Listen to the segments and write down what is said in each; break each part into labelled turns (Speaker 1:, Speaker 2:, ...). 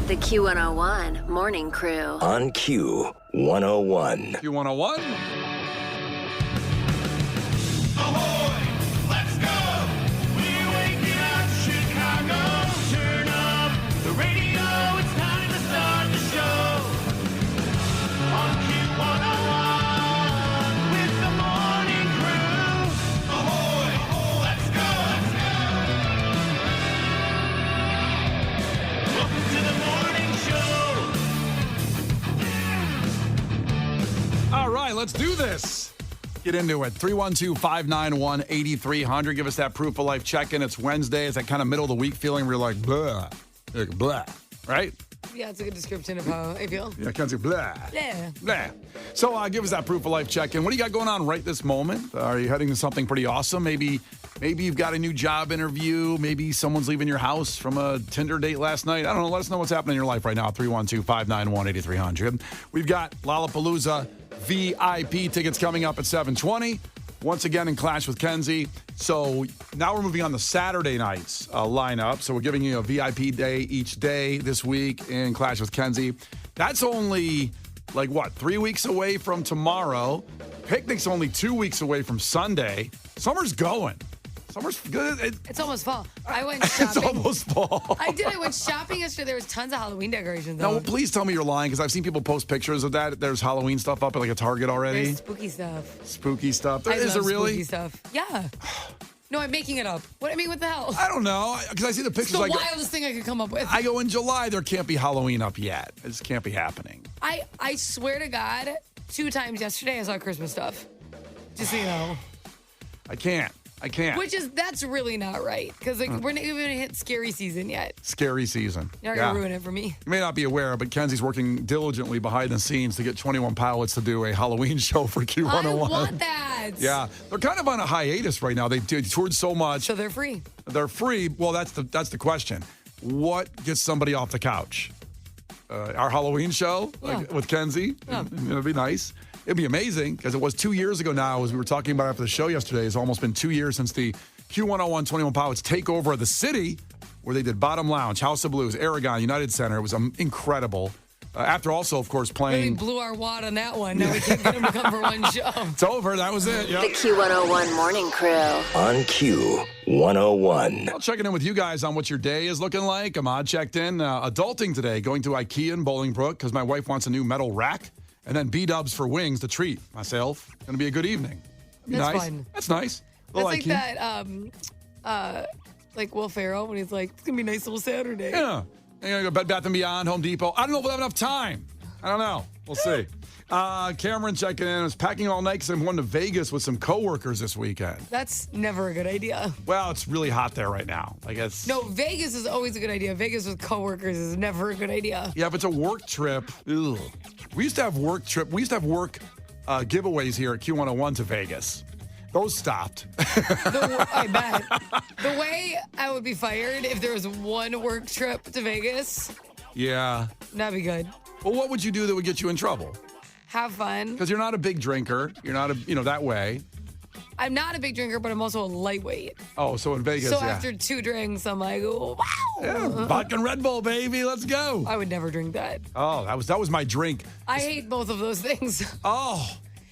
Speaker 1: The Q101 Morning Crew.
Speaker 2: On Q101.
Speaker 3: Q101.
Speaker 4: Ahoy! Let's go! We're waking up Chicago. Turn up the radio. It's time to start the show. On Q101 with the Morning Crew. Ahoy! Let's go! Welcome to the morning show.
Speaker 3: All right, let's do this. Get into it. 312-591-8300. Give us that proof of life check-in. It's Wednesday. It's that kind of middle of the week feeling where you're like, blah, right?
Speaker 5: Yeah, it's a good description of how I feel.
Speaker 3: Yeah, Kenzie, blah.
Speaker 5: Yeah.
Speaker 3: Blah. So give us that proof of life check-in. What do you got going on right this moment? Are you heading to something pretty awesome? Maybe you've got a new job interview. Maybe someone's leaving your house from a Tinder date last night. I don't know. Let us know what's happening in your life right now. 312-591-8300. We've got Lollapalooza VIP tickets coming up at 7:20. Once again in Clash with Kenzie. So now we're moving on to Saturday night's lineup. So we're giving you a VIP day each day this week in Clash with Kenzie. That's only, 3 weeks away from tomorrow. Picnic's only 2 weeks away from Sunday. Summer's going. Summer's good.
Speaker 5: It's almost fall. I went shopping.
Speaker 3: It's almost fall.
Speaker 5: I did. I went shopping yesterday. There was tons of Halloween decorations.
Speaker 3: No, please tell me you're lying because I've seen people post pictures of that. There's Halloween stuff up at a Target already.
Speaker 5: There's spooky stuff.
Speaker 3: Spooky stuff.
Speaker 5: I
Speaker 3: Is
Speaker 5: love
Speaker 3: it really?
Speaker 5: spooky stuff. Yeah. No, I'm making it up. What the hell?
Speaker 3: I don't know because I see the
Speaker 5: It's
Speaker 3: pictures.
Speaker 5: the wildest thing I could come up with.
Speaker 3: I go in July. There can't be Halloween up yet. It just can't be happening.
Speaker 5: I swear to God, 2 times yesterday I saw Christmas stuff. Just so you know.
Speaker 3: I can't.
Speaker 5: That's really not right because we're not even hit scary season yet.
Speaker 3: Scary season.
Speaker 5: You're not gonna ruin it for me.
Speaker 3: You may not be aware, but Kenzie's working diligently behind the scenes to get 21 Pilots to do a Halloween show for Q101.
Speaker 5: I want that.
Speaker 3: Yeah, they're kind of on a hiatus right now. They toured so much.
Speaker 5: So they're free.
Speaker 3: They're free. Well, that's the question. What gets somebody off the couch? Our Halloween show with Kenzie.
Speaker 5: Yeah.
Speaker 3: It'd be nice. It'd be amazing because it was 2 years ago now, as we were talking about after the show yesterday. It's almost been 2 years since the Q101 21 Pilots takeover of the city, where they did Bottom Lounge, House of Blues, Aragon, United Center. It was incredible. After also, of course,
Speaker 5: Really
Speaker 3: playing.
Speaker 5: blew our wad on that one. Now we can't get them to come for one show.
Speaker 3: It's over. That was it. Yep.
Speaker 1: The Q101 Morning Crew.
Speaker 2: On Q101.
Speaker 3: I'll check in with you guys on what your day is looking like. Ahmad checked in. Adulting today, going to IKEA in Bolingbrook because my wife wants a new metal rack. And then B-dubs for wings to treat myself. Going to be a good evening.
Speaker 5: That's
Speaker 3: nice.
Speaker 5: fun.
Speaker 3: That's nice.
Speaker 5: That's like that, like Will Ferrell when he's like, it's going to be a nice little Saturday.
Speaker 3: Yeah. You're going to go Bed Bath & Beyond, Home Depot. I don't know if we'll have enough time. I don't know. We'll see. Cameron checking in. I was packing all night because I'm going to Vegas with some coworkers this weekend.
Speaker 5: That's never a good idea.
Speaker 3: Well, it's really hot there right now.
Speaker 5: No, Vegas is always a good idea. Vegas with coworkers is never a good idea.
Speaker 3: Yeah, if it's a work trip, ugh. We used to have work giveaways here at Q101 to Vegas. Those stopped.
Speaker 5: I bet. The way I would be fired if there was one work trip to Vegas,
Speaker 3: Yeah.
Speaker 5: that'd be good.
Speaker 3: Well, what would you do that would get you in trouble?
Speaker 5: Have fun.
Speaker 3: Because you're not a big drinker. You're not that way.
Speaker 5: I'm not a big drinker, but I'm also a lightweight.
Speaker 3: Oh, so in Vegas,
Speaker 5: So
Speaker 3: yeah.
Speaker 5: after 2 drinks, I'm like, oh, wow.
Speaker 3: Yeah, vodka and Red Bull, baby. Let's go.
Speaker 5: I would never drink that.
Speaker 3: Oh, that was my drink.
Speaker 5: I hate both of those things.
Speaker 3: Oh,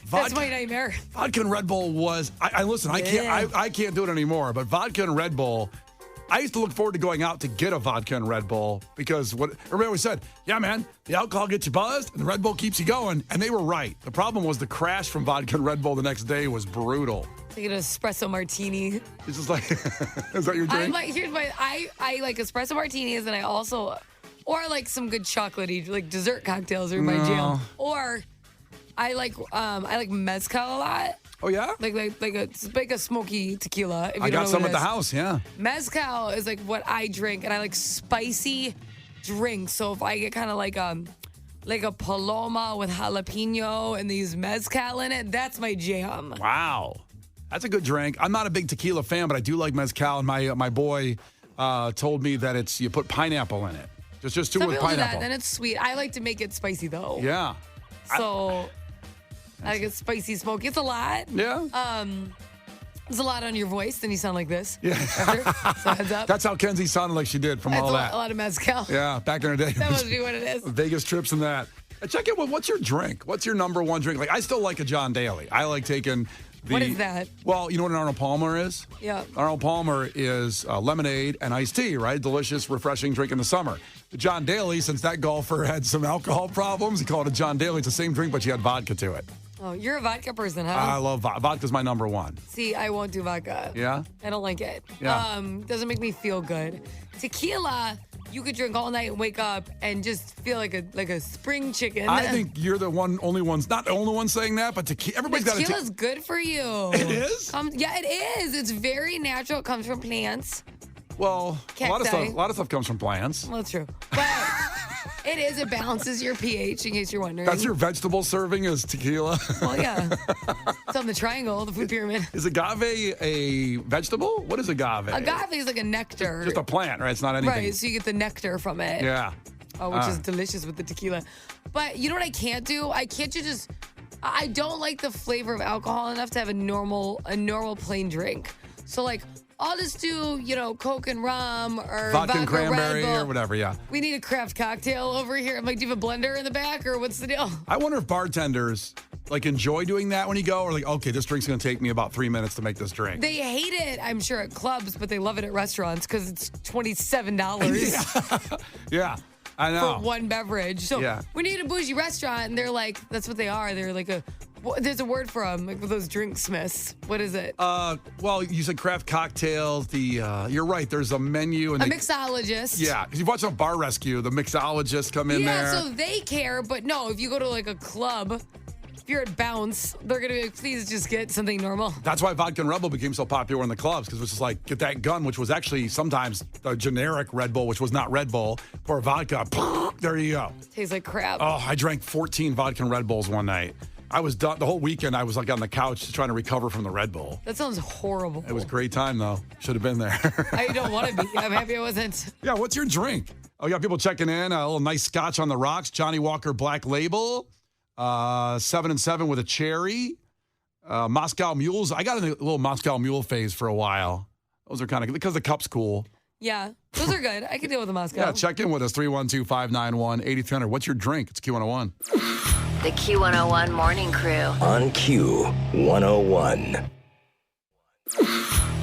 Speaker 5: That's my nightmare.
Speaker 3: Vodka and Red Bull was. I listen. I can't do it anymore. But vodka and Red Bull. I used to look forward to going out to get a vodka and Red Bull because what everybody always said, yeah, man, the alcohol gets you buzzed and the Red Bull keeps you going. And they were right. The problem was the crash from vodka and Red Bull the next day was brutal.
Speaker 5: Like an espresso martini.
Speaker 3: It's just like, is that your drink?
Speaker 5: I like espresso martinis, and I also, or like some good chocolatey, like dessert cocktails are my jam. Or I like mezcal a lot.
Speaker 3: Oh yeah,
Speaker 5: like a smoky tequila. If you
Speaker 3: I
Speaker 5: don't
Speaker 3: got
Speaker 5: know
Speaker 3: some
Speaker 5: what
Speaker 3: at
Speaker 5: it
Speaker 3: the
Speaker 5: is.
Speaker 3: house. Yeah,
Speaker 5: Mezcal is like what I drink, and I like spicy drinks. So if I get kind of like a paloma with jalapeno and these mezcal in it, that's my jam.
Speaker 3: Wow. That's a good drink. I'm not a big tequila fan, but I do like mezcal. And my boy told me that you put pineapple in it. Just do it with
Speaker 5: Some people do
Speaker 3: pineapple.
Speaker 5: that, then it's sweet. I like to make it spicy though.
Speaker 3: Yeah.
Speaker 5: So I like it spicy, smoky. It's a lot.
Speaker 3: Yeah.
Speaker 5: There's a lot on your voice, then you sound like this.
Speaker 3: Yeah.
Speaker 5: So heads up.
Speaker 3: That's how Kenzie sounded like she did from
Speaker 5: That's
Speaker 3: all
Speaker 5: a
Speaker 3: that.
Speaker 5: lot of mezcal.
Speaker 3: Yeah, back in her day.
Speaker 5: That must be what it is.
Speaker 3: Vegas trips and that. Check in with what's your drink? What's your number one drink? Like, I still like a John Daly. I like taking the.
Speaker 5: What is that?
Speaker 3: Well, you know what an Arnold Palmer is?
Speaker 5: Yeah.
Speaker 3: Arnold Palmer is lemonade and iced tea, right? Delicious, refreshing drink in the summer. The John Daly, since that golfer had some alcohol problems, he called it a John Daly. It's the same drink, but you had vodka to it.
Speaker 5: Oh, you're a vodka person, huh?
Speaker 3: I love vodka. Vodka's my number one.
Speaker 5: See, I won't do vodka.
Speaker 3: Yeah?
Speaker 5: I don't like it.
Speaker 3: Yeah.
Speaker 5: Doesn't make me feel good. Tequila, you could drink all night and wake up and just feel like a spring chicken.
Speaker 3: I think you're the only one's not the only one saying that, but everybody's got
Speaker 5: Tequila's good for you.
Speaker 3: It is?
Speaker 5: Yeah, it is. It's very natural. It comes from plants.
Speaker 3: Well, a lot
Speaker 5: Cacti.
Speaker 3: of stuff comes from plants.
Speaker 5: Well, that's true. But it is. It balances your pH, in case you're wondering.
Speaker 3: That's your vegetable serving is tequila.
Speaker 5: Well, yeah. It's on the triangle, the food pyramid.
Speaker 3: Is agave a vegetable? What is agave?
Speaker 5: Agave is like a nectar.
Speaker 3: Just a plant, right? It's not anything.
Speaker 5: Right, so you get the nectar from it.
Speaker 3: Yeah.
Speaker 5: Which is delicious with the tequila. But you know what I can't do? I don't like the flavor of alcohol enough to have a normal plain drink. So like, I'll just do, Coke and rum or
Speaker 3: vodka and
Speaker 5: Red
Speaker 3: cranberry
Speaker 5: Bull.
Speaker 3: or whatever, yeah.
Speaker 5: We need a craft cocktail over here. I'm like, do you have a blender in the back or what's the deal?
Speaker 3: I wonder if bartenders enjoy doing that when you go, or okay, this drink's going to take me about 3 minutes to make this drink.
Speaker 5: They hate it, I'm sure, at clubs, but they love it at restaurants because it's $27
Speaker 3: Yeah, I know.
Speaker 5: for one beverage. So
Speaker 3: Yeah.
Speaker 5: we need a bougie restaurant, and they're like, that's what they are. They're like there's a word for them, like those drink smiths. What is it?
Speaker 3: Well, you said craft cocktails. You're right. There's a menu and
Speaker 5: A mixologist.
Speaker 3: Yeah, because you've watched on Bar Rescue, the mixologists come in there.
Speaker 5: Yeah, so they care, but no, if you go to like a club, if you're at Bounce, they're gonna be like, please just get something normal.
Speaker 3: That's why vodka and Red Bull became so popular in the clubs, because it was just like, get that gun, which was actually sometimes a generic Red Bull, which was not Red Bull, pour vodka, there you go.
Speaker 5: Tastes like crap.
Speaker 3: Oh, I drank 14 vodka and Red Bulls one night. I was done. The whole weekend, I was on the couch trying to recover from the Red Bull.
Speaker 5: That sounds horrible.
Speaker 3: It was a great time, though. Should have been there.
Speaker 5: I don't want to be. I'm happy I wasn't.
Speaker 3: Yeah, what's your drink? Oh, we got people checking in. A little nice scotch on the rocks. Johnny Walker Black Label. 7 and 7 with a cherry. Moscow Mules. I got in a little Moscow Mule phase for a while. Those are kind of, because the cup's cool.
Speaker 5: Yeah, those are good. I can deal with the Moscow.
Speaker 3: Yeah, check in with us. 312-591-8300. What's your drink? It's Q101.
Speaker 1: The Q101 Morning Crew.
Speaker 2: On Q101.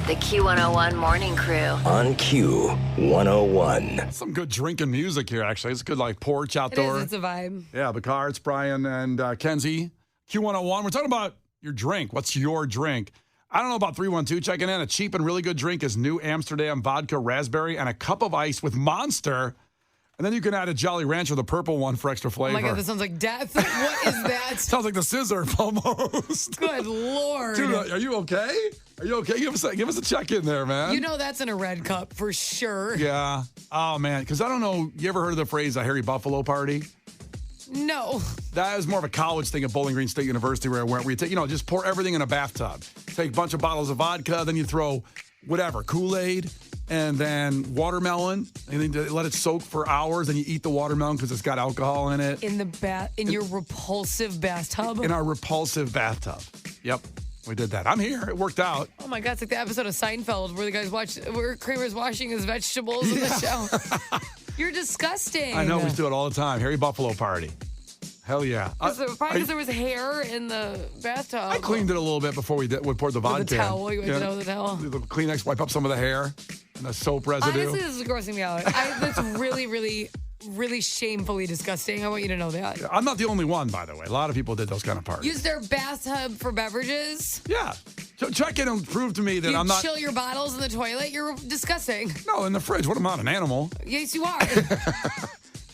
Speaker 1: The Q101 Morning Crew.
Speaker 2: On Q101.
Speaker 3: Some good drinking music here, actually. It's good, porch
Speaker 5: It
Speaker 3: outdoor.
Speaker 5: is. It's a vibe.
Speaker 3: Yeah, the cards, Brian and Kenzie. Q101. We're talking about your drink. What's your drink? I don't know about 312 checking in. A cheap and really good drink is New Amsterdam vodka raspberry and a cup of ice with Monster. And then you can add a Jolly Rancher, the purple one, for extra flavor.
Speaker 5: Oh my God, that sounds like death. What is that?
Speaker 3: Sounds like the scissor almost.
Speaker 5: Good Lord.
Speaker 3: Dude, are you okay? Are you okay? Give us a check in there, man.
Speaker 5: You know that's in a red cup for sure.
Speaker 3: Yeah. Oh, man. Because I don't know. You ever heard of the phrase a Harry Buffalo party?
Speaker 5: No.
Speaker 3: That is more of a college thing at Bowling Green State University where I went, where you take, just pour everything in a bathtub. Take a bunch of bottles of vodka, then you throw whatever, Kool-Aid, and then watermelon, and then you let it soak for hours, and you eat the watermelon because it's got alcohol in it.
Speaker 5: In your repulsive bathtub?
Speaker 3: In our repulsive bathtub. Yep. We did that. I'm here. It worked out.
Speaker 5: Oh my God, it's like the episode of Seinfeld where Kramer's washing his vegetables in the shower. You're disgusting.
Speaker 3: I know. We do it all the time. Harry Buffalo party. Hell yeah.
Speaker 5: Probably because there was hair in the bathtub.
Speaker 3: I cleaned it a little bit before we poured the vodka.
Speaker 5: With the towel. You went down with the towel.
Speaker 3: The Kleenex, wipe up some of the hair and the soap residue.
Speaker 5: Honestly, this is grossing me out. That's really, really, really shamefully disgusting. I want you to know that.
Speaker 3: I'm not the only one, by the way. A lot of people did those kind of parties.
Speaker 5: Use their bathtub for beverages.
Speaker 3: Yeah. So check in and prove to me that I'm not.
Speaker 5: You chill your bottles in the toilet. You're disgusting.
Speaker 3: No, in the fridge. What am I, an animal?
Speaker 5: Yes, you are.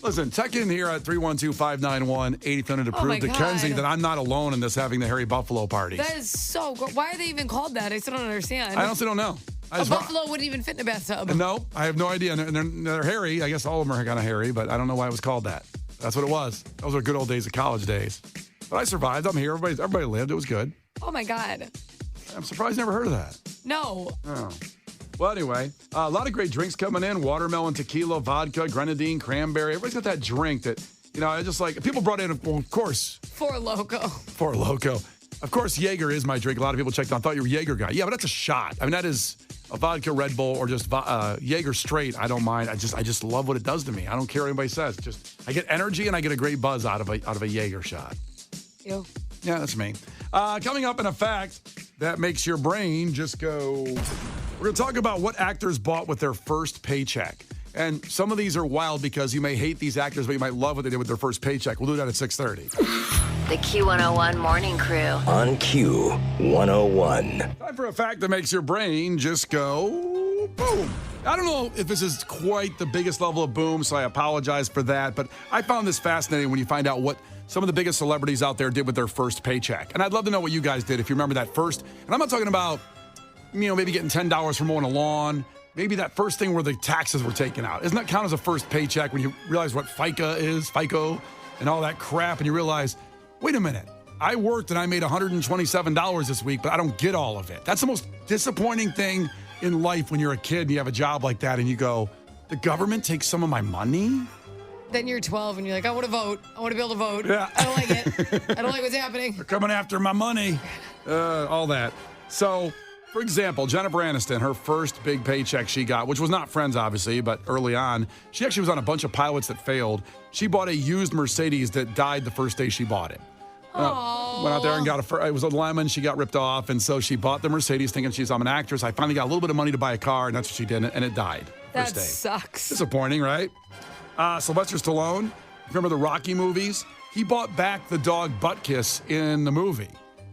Speaker 3: Listen, check in here at 312-591-8000 to
Speaker 5: Oh
Speaker 3: prove
Speaker 5: my
Speaker 3: to
Speaker 5: God.
Speaker 3: Kenzie that I'm not alone in this having the Harry Buffalo parties.
Speaker 5: That is so gross. Why are they even called that? I still don't understand.
Speaker 3: I honestly don't know.
Speaker 5: A buffalo wouldn't even fit in a bathtub.
Speaker 3: No, I have no idea. And they're hairy. I guess all of them are kind of hairy, but I don't know why it was called that. That's what it was. Those were good old days of college days. But I survived. I'm here. Everybody lived. It was good.
Speaker 5: Oh my God.
Speaker 3: I'm surprised you never heard of that.
Speaker 5: No.
Speaker 3: Oh. Well, anyway, a lot of great drinks coming in. Watermelon, tequila, vodka, grenadine, cranberry. Everybody's got that drink that, I just like. People brought in, well, of course.
Speaker 5: Four Loko.
Speaker 3: Four Loko. Of course, Jaeger is my drink. A lot of people checked on. Thought you were a Jaeger guy. Yeah, but that's a shot. I mean, that is a vodka Red Bull or just Jaeger straight. I don't mind. I just love what it does to me. I don't care what anybody says. Just I get energy and I get a great buzz out of a Jaeger shot.
Speaker 5: Ew.
Speaker 3: Yeah, that's me. Coming up in a fact that makes your brain just go. We're going to talk about what actors bought with their first paycheck. And some of these are wild because you may hate these actors, but you might love what they did with their first paycheck. We'll do that at 6:30.
Speaker 1: The Q101 Morning Crew.
Speaker 2: On Q101.
Speaker 3: Time for a fact that makes your brain just go boom. I don't know if this is quite the biggest level of boom, so I apologize for that. But I found this fascinating when you find out what some of the biggest celebrities out there did with their first paycheck. And I'd love to know what you guys did if you remember that first. And I'm not talking about, maybe getting $10 for mowing a lawn. Maybe that first thing where the taxes were taken out. Doesn't that count as a first paycheck when you realize what FICA, and all that crap, and you realize, wait a minute, I worked and I made $127 this week, but I don't get all of it. That's the most disappointing thing in life when you're a kid and you have a job like that and you go, the government takes some of my money?
Speaker 5: Then you're 12 and you're like, I want to vote. I want to be able to vote.
Speaker 3: Yeah.
Speaker 5: I don't like it. I don't like what's happening.
Speaker 3: They're coming after my money. All that. So, for example, Jennifer Aniston, her first big paycheck she got, which was not Friends, obviously, but early on, she actually was on a bunch of pilots that failed. She bought a used Mercedes that died the first day she bought it. Went out there and got it was a lemon. She got ripped off, and so she bought the Mercedes thinking I'm an actress. I finally got a little bit of money to buy a car, and that's what she did, and it died first
Speaker 5: That
Speaker 3: day.
Speaker 5: sucks.
Speaker 3: Disappointing, right? Sylvester Stallone, remember the Rocky movies? He bought back the dog Butkus in the movie.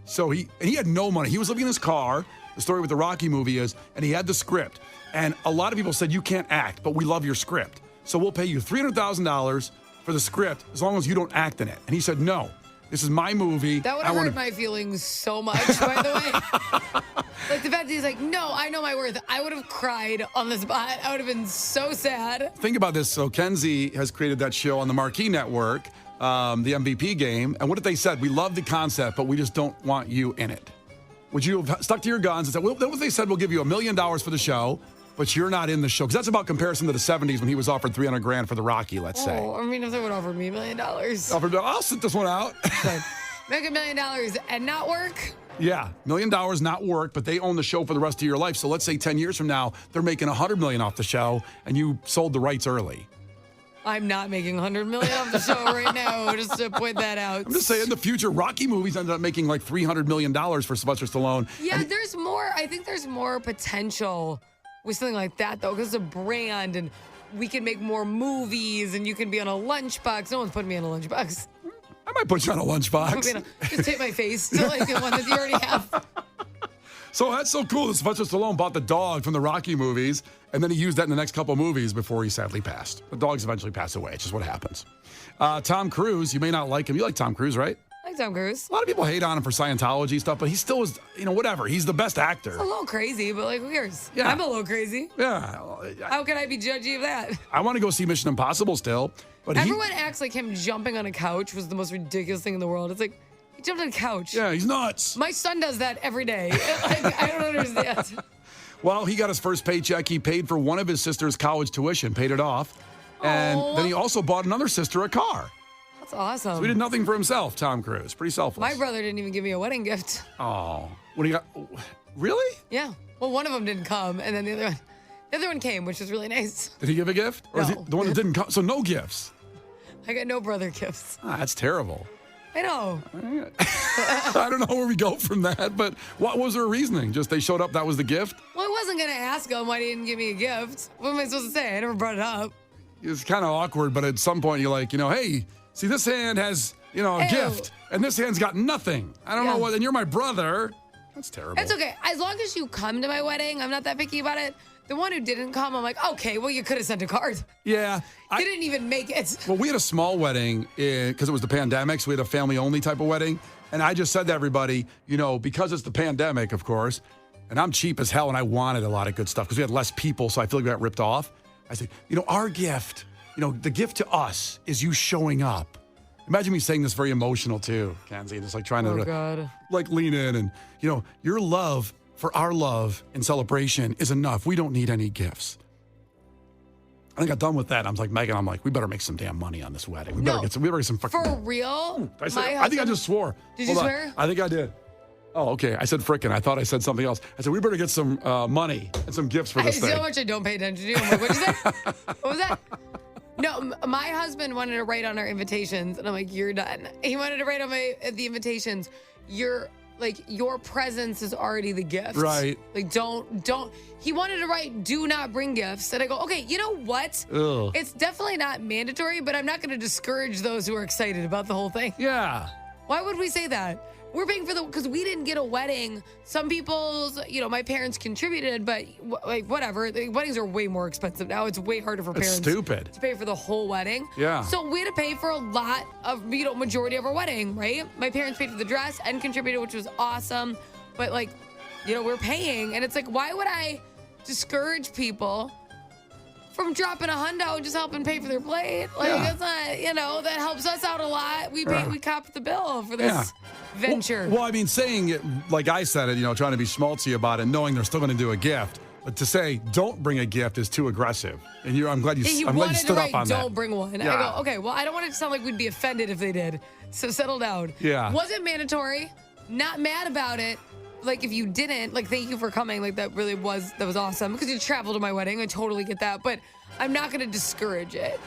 Speaker 3: So he had no money. He was living in his car. The story with the Rocky movie is, and he had the script. And a lot of people said, you can't act, but we love your script. So we'll pay you $300,000 for the script as long as you don't act in it. And he said, no, this is my movie.
Speaker 5: That would have hurt my feelings so much, by the way. Like the fact that he's like, no, I know my worth. I would have cried on the spot. I would have been so sad.
Speaker 3: Think about this. So Kenzie has created that show on the Marquee Network, the MVP game. And what if they said, we love the concept, but we just don't want you in it? Would you have stuck to your guns and said, well, what if they said, we'll give you $1 million for the show, but you're not in the show? Because that's about comparison to the 70s when he was offered $300,000 for the Rocky, let's say.
Speaker 5: Oh, I mean, if they would offer me $1 million.
Speaker 3: I'll sit this one out.
Speaker 5: Make $1 million and not work?
Speaker 3: Yeah, $1 million not work, but they own the show for the rest of your life. So let's say 10 years from now, they're making $100 million off the show, and you sold the rights early.
Speaker 5: I'm not making $100 million off the show right now, just to point that out.
Speaker 3: I'm just saying, in the future, Rocky movies end up making like $300 million for Sylvester Stallone.
Speaker 5: Yeah, there's more. I think there's more potential with something like that, though, because it's a brand, and we can make more movies, and you can be on a lunchbox. No one's putting me on a lunchbox.
Speaker 3: I might put you on a lunchbox.
Speaker 5: Just take my face to like the one that you already have.
Speaker 3: So that's so cool that Sylvester Stallone bought the dog from the Rocky movies, and then he used that in the next couple movies before he sadly passed. The dogs eventually pass away. It's just what happens. Tom Cruise, you may not like him. You like Tom Cruise, right?
Speaker 5: I like Tom Cruise.
Speaker 3: A lot of people hate on him for Scientology stuff, but he still is, whatever. He's the best actor.
Speaker 5: It's a little crazy, but like, who cares?
Speaker 3: Yeah.
Speaker 5: I'm a little crazy.
Speaker 3: Yeah.
Speaker 5: How can I be judgy of that?
Speaker 3: I want to go see Mission Impossible still. But
Speaker 5: everyone acts like him jumping on a couch was the most ridiculous thing in the world. It's like, he jumped on a couch.
Speaker 3: Yeah, he's nuts.
Speaker 5: My son does that every day. Like, I don't understand.
Speaker 3: Well, he got his first paycheck. He paid for one of his sister's college tuition, paid it off. And then he also bought another sister a car.
Speaker 5: That's awesome.
Speaker 3: So he did nothing for himself, Tom Cruise. Pretty selfless.
Speaker 5: My brother didn't even give me a wedding gift.
Speaker 3: Oh. What do you got? Really?
Speaker 5: Yeah. Well, one of them didn't come, and then the other one came, which was really nice.
Speaker 3: Did he give a gift? Or is he the one that didn't come? So no gifts.
Speaker 5: I got no brother gifts.
Speaker 3: That's terrible.
Speaker 5: I know.
Speaker 3: I don't know where we go from that, but what was their reasoning? Just they showed up, that was the gift?
Speaker 5: Well, I wasn't going to ask him why he didn't give me a gift. What am I supposed to say? I never brought it up.
Speaker 3: It's kind of awkward, but at some point you're like, hey, see, this hand has, a gift, and this hand's got nothing. I don't know what, and you're my brother. That's terrible.
Speaker 5: It's okay. As long as you come to my wedding, I'm not that picky about it. The one who didn't come, I'm like, okay, well, you could have sent a card.
Speaker 3: Yeah.
Speaker 5: You didn't even make it.
Speaker 3: Well, we had a small wedding because it was the pandemic, so we had a family-only type of wedding. And I just said to everybody, because it's the pandemic, of course, and I'm cheap as hell, and I wanted a lot of good stuff because we had less people, so I feel like we got ripped off. I said, our gift, the gift to us is you showing up. Imagine me saying this very emotional, too, Kenzie, just like trying to lean in and, your love for our love and celebration is enough. We don't need any gifts. I got done with that. I was like, Megan, we better make some damn money on this wedding. We better get some fucking.
Speaker 5: For real?
Speaker 3: I think I just swore.
Speaker 5: Did you swear?
Speaker 3: I think I did. Oh, okay. I said frickin'. I thought I said something else. I said, we better get some money and some gifts for this
Speaker 5: So
Speaker 3: thing.
Speaker 5: much I don't pay attention to. I'm like, what'd you say? What was that? No, my husband wanted to write on our invitations, and I'm like, you're done. He wanted to write on the invitations, your presence is already the gift.
Speaker 3: Right.
Speaker 5: Like, don't. He wanted to write, do not bring gifts. And I go, okay, you know what?
Speaker 3: Ugh.
Speaker 5: It's definitely not mandatory, but I'm not going to discourage those who are excited about the whole thing.
Speaker 3: Yeah.
Speaker 5: Why would we say that? We're paying for because we didn't get a wedding. Some people's, my parents contributed, but whatever. The weddings are way more expensive now. It's way harder for
Speaker 3: It's
Speaker 5: parents
Speaker 3: stupid.
Speaker 5: to pay for the whole wedding.
Speaker 3: Yeah.
Speaker 5: So we had to pay for a lot of, majority of our wedding, right? My parents paid for the dress and contributed, which was awesome. But we're paying, and it's like, why would I discourage people from dropping a hundo and just helping pay for their plate? It's not, that helps us out a lot. We copped the bill for this venture.
Speaker 3: Well, I mean, saying it like I said it, trying to be schmaltzy about it, knowing they're still going to do a gift. But to say don't bring a gift is too aggressive. And I'm glad you stood up on that.
Speaker 5: Don't bring one.
Speaker 3: Yeah.
Speaker 5: I go, okay, well, I don't want it to sound like we'd be offended if they did. So settle down.
Speaker 3: Yeah.
Speaker 5: Wasn't mandatory. Not mad about it. If you didn't, thank you for coming. That was awesome. Because you traveled to my wedding. I totally get that. But I'm not going to discourage it.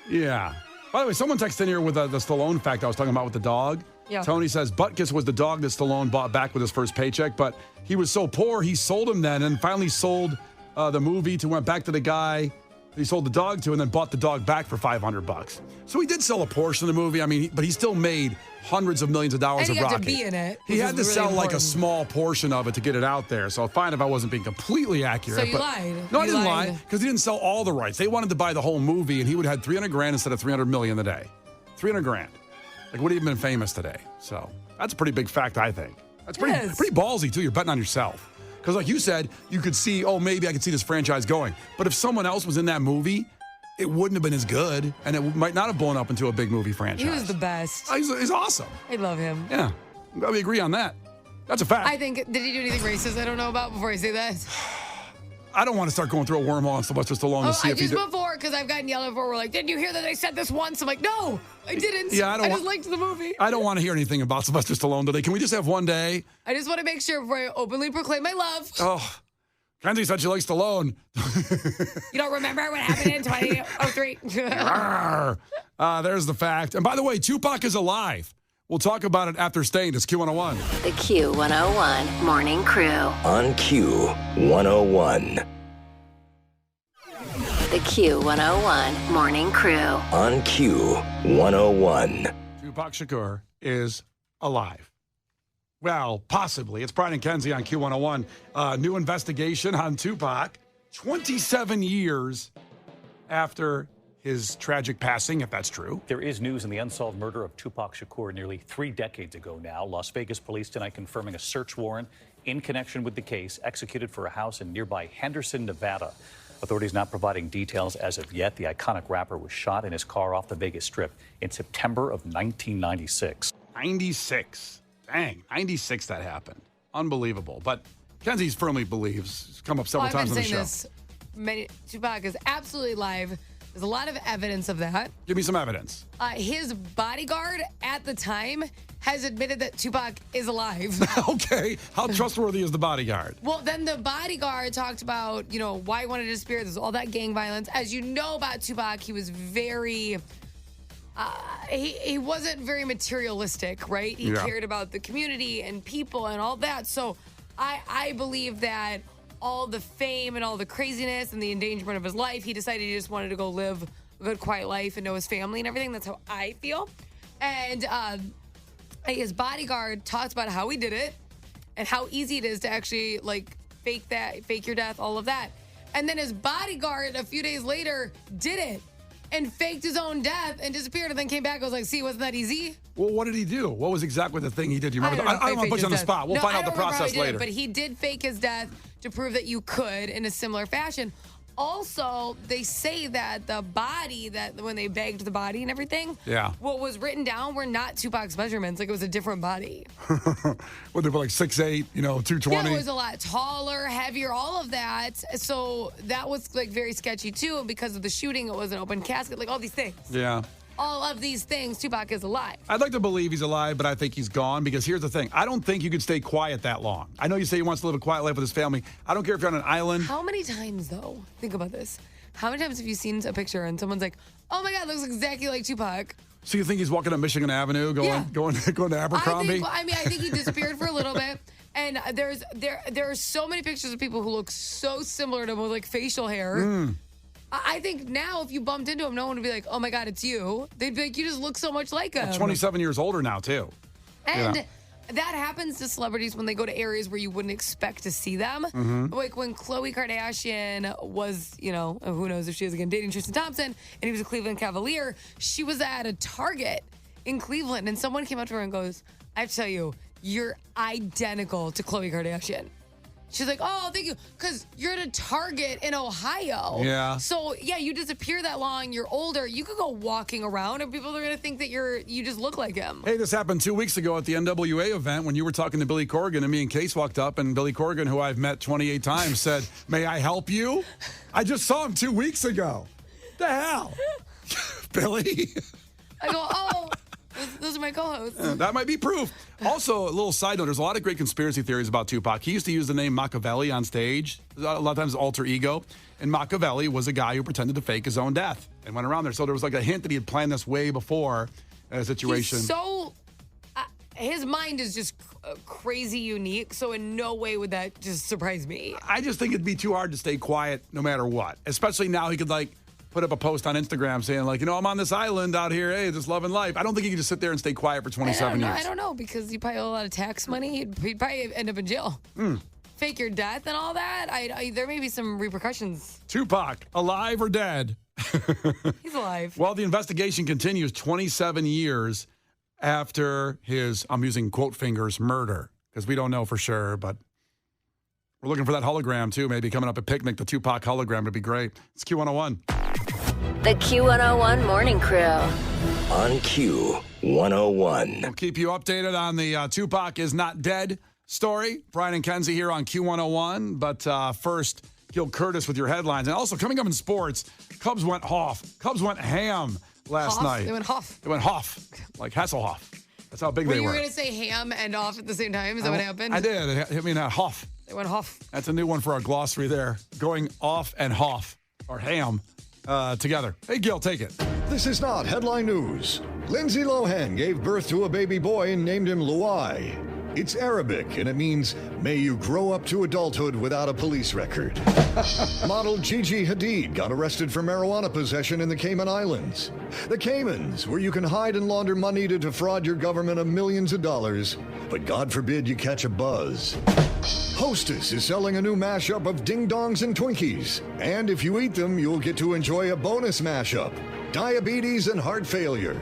Speaker 3: Yeah. By the way, someone texted in here with the Stallone fact I was talking about with the dog.
Speaker 5: Yeah.
Speaker 3: Tony says Butkus was the dog that Stallone bought back with his first paycheck, but he was so poor, he sold him then and finally sold the movie went back to the guy he sold the dog to and then bought the dog back for $500. So he did sell a portion of the movie. But he still made hundreds of millions of dollars
Speaker 5: And
Speaker 3: of
Speaker 5: he had
Speaker 3: Rocky.
Speaker 5: to be in it.
Speaker 3: He had to sell a small portion of it to get it out there. So fine if I wasn't being completely accurate.
Speaker 5: So you lied.
Speaker 3: No, I
Speaker 5: You
Speaker 3: didn't
Speaker 5: lied.
Speaker 3: lie because he didn't sell all the rights. They wanted to buy the whole movie and he would have had 300 grand instead of 300 million a day. 300 grand. Would have even been famous today. So that's a pretty big fact, I think. That's pretty ballsy, too. You're betting on yourself. Because like you said, you could see, maybe I could see this franchise going. But if someone else was in that movie, it wouldn't have been as good, and it might not have blown up into a big movie franchise.
Speaker 5: He was the best.
Speaker 3: He's awesome.
Speaker 5: I love him.
Speaker 3: Yeah. I'm glad we agree on that. That's a fact.
Speaker 5: I think, did he do anything racist I don't know about before I say that?
Speaker 3: I don't want to start going through a wormhole on Sylvester Stallone to see if he did.
Speaker 5: Before, because I've gotten yelled at before, we're like, didn't you hear that they said this once? I'm like, no, I didn't.
Speaker 3: Yeah, I
Speaker 5: just liked the movie.
Speaker 3: I don't want to hear anything about Sylvester Stallone today. Can we just have one day?
Speaker 5: I just want to make sure before I openly proclaim my love.
Speaker 3: Oh, Kenzie said she likes Stallone.
Speaker 5: You don't remember what happened in 2003?
Speaker 3: There's the fact. And by the way, Tupac is alive. We'll talk about it after staying. It's Q101.
Speaker 1: The Q101 Morning Crew.
Speaker 2: On Q101.
Speaker 1: The Q101 Morning Crew.
Speaker 2: On Q101.
Speaker 3: Tupac Shakur is alive. Well, possibly. It's Brian and Kenzie on Q101. New investigation on Tupac. 27 years after his tragic passing, if that's true.
Speaker 6: There is news in the unsolved murder of Tupac Shakur nearly 3 decades ago now. Las Vegas police tonight confirming a search warrant in connection with the case executed for a house in nearby Henderson, Nevada. Authorities not providing details as of yet. The iconic rapper was shot in his car off the Vegas Strip in September of 1996.
Speaker 3: 96. Dang, 96 that happened. Unbelievable. But Kenzie firmly believes, it's come up several times on the show.
Speaker 5: Tupac is absolutely alive. There's a lot of evidence of that.
Speaker 3: Give me some evidence.
Speaker 5: His bodyguard at the time has admitted that Tupac is alive.
Speaker 3: Okay. How trustworthy is the bodyguard?
Speaker 5: Well, then the bodyguard talked about, why he wanted to disappear. There's all that gang violence. As you know about Tupac, he was very... he wasn't very materialistic, right? He cared about the community and people and all that. So I believe that all the fame and all the craziness and the endangerment of his life, he decided he just wanted to go live a good, quiet life and know his family and everything. That's how I feel. And his bodyguard talked about how he did it and how easy it is to actually fake your death, all of that. And then his bodyguard a few days later did it and faked his own death and disappeared and then came back and was like, see, wasn't that easy?
Speaker 3: Well, what did he do? What was exactly the thing he did? Do you remember? I don't want to put you on the spot. We'll find out the process later.
Speaker 5: But he did fake his death to prove that you could in a similar fashion. Also, they say that the body, that when they bagged the body and everything, what was written down were not Tupac's measurements. It was a different body.
Speaker 3: What, they were 6'8", 220?
Speaker 5: Yeah, it was a lot taller, heavier, all of that. So that was very sketchy too. Because of the shooting, it was an open casket, all these things.
Speaker 3: Yeah.
Speaker 5: all of these things, Tupac is alive.
Speaker 3: I'd like to believe he's alive, but I think he's gone because here's the thing. I don't think you could stay quiet that long. I know you say he wants to live a quiet life with his family. I don't care if you're on an island.
Speaker 5: How many times, though? Think about this. How many times have you seen a picture and someone's like, oh my God, looks exactly like Tupac?
Speaker 3: So you think he's walking up Michigan Avenue going to Abercrombie?
Speaker 5: I think he disappeared for a little bit. And there are so many pictures of people who look so similar to him with like facial hair. I think now if you bumped into him, no one would be like, oh my God, it's you. They'd be like, you just look so much like him.
Speaker 3: 27 years older now, too.
Speaker 5: And that happens to celebrities when they go to areas where you wouldn't expect to see them. Like when Khloe Kardashian was, who knows if she was again dating Tristan Thompson, and he was a Cleveland Cavalier, she was at a Target in Cleveland, and someone came up to her and goes, I have to tell you, you're identical to Khloe Kardashian. She's like, oh, thank you, because you're at a Target in Ohio.
Speaker 3: Yeah.
Speaker 5: So, you disappear that long, you're older, you could go walking around, and people are going to think that you just look like him.
Speaker 3: Hey, this happened 2 weeks ago at the NWA event when you were talking to Billy Corgan, and me and Case walked up, and Billy Corgan, who I've met 28 times, said, may I help you? I just saw him 2 weeks ago. The hell? Billy?
Speaker 5: I go, oh... Those are my co-hosts.
Speaker 3: That might be proof. Also, a little side note, there's a lot of great conspiracy theories about Tupac. He used to use the name Machiavelli on stage, a lot of times alter ego. And Machiavelli was a guy who pretended to fake his own death and went around there. So there was like a hint that he had planned this way before a situation.
Speaker 5: His mind is just crazy unique. So in no way would that just surprise me.
Speaker 3: I just think it'd be too hard to stay quiet no matter what. Especially now he could put up a post on Instagram saying I'm on this island out here, hey, just loving life. I don't think he could just sit there and stay quiet for 27 years.
Speaker 5: I don't know, because you probably owe a lot of tax money. He'd probably end up in jail. Fake your death and all that. There may be some repercussions.
Speaker 3: Tupac, alive or dead?
Speaker 5: He's alive.
Speaker 3: Well, the investigation continues 27 years after his, I'm using quote fingers, murder, because we don't know for sure, but we're looking for that hologram too, maybe coming up at Picnic. The Tupac hologram would be great. It's Q101.
Speaker 1: The Q101 Morning Crew.
Speaker 2: On Q101.
Speaker 3: We'll keep you updated on the Tupac is not dead story. Brian and Kenzie here on Q101. But first, Gil Curtis with your headlines. And also coming up in sports, Cubs went off. Cubs went ham last night.
Speaker 5: They went hoff.
Speaker 3: They went hoff, like Hasselhoff. That's how big they were.
Speaker 5: You were going to say ham and off at the same time? Is that what happened?
Speaker 3: I did. It hit me in that hoff.
Speaker 5: They went hoff.
Speaker 3: That's a new one for our glossary there. Going off and hoff, or ham, together. Hey, Gil, take it.
Speaker 7: This is not headline news. Lindsay Lohan gave birth to a baby boy and named him Luai. It's Arabic, and it means, may you grow up to adulthood without a police record. Model Gigi Hadid got arrested for marijuana possession in the Cayman Islands. The Caymans, where you can hide and launder money to defraud your government of millions of dollars, but God forbid you catch a buzz. Hostess is selling a new mashup of ding-dongs and Twinkies. And if you eat them, you'll get to enjoy a bonus mashup, diabetes and heart failure.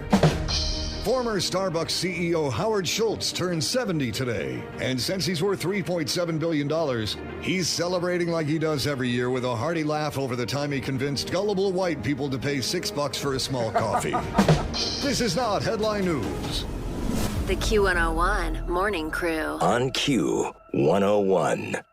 Speaker 7: Former Starbucks CEO Howard Schultz turned 70 today. And since he's worth $3.7 billion, he's celebrating like he does every year with a hearty laugh over the time he convinced gullible white people to pay $6 for a small coffee. This is not headline news.
Speaker 1: The Q101 Morning Crew.
Speaker 2: On Q101.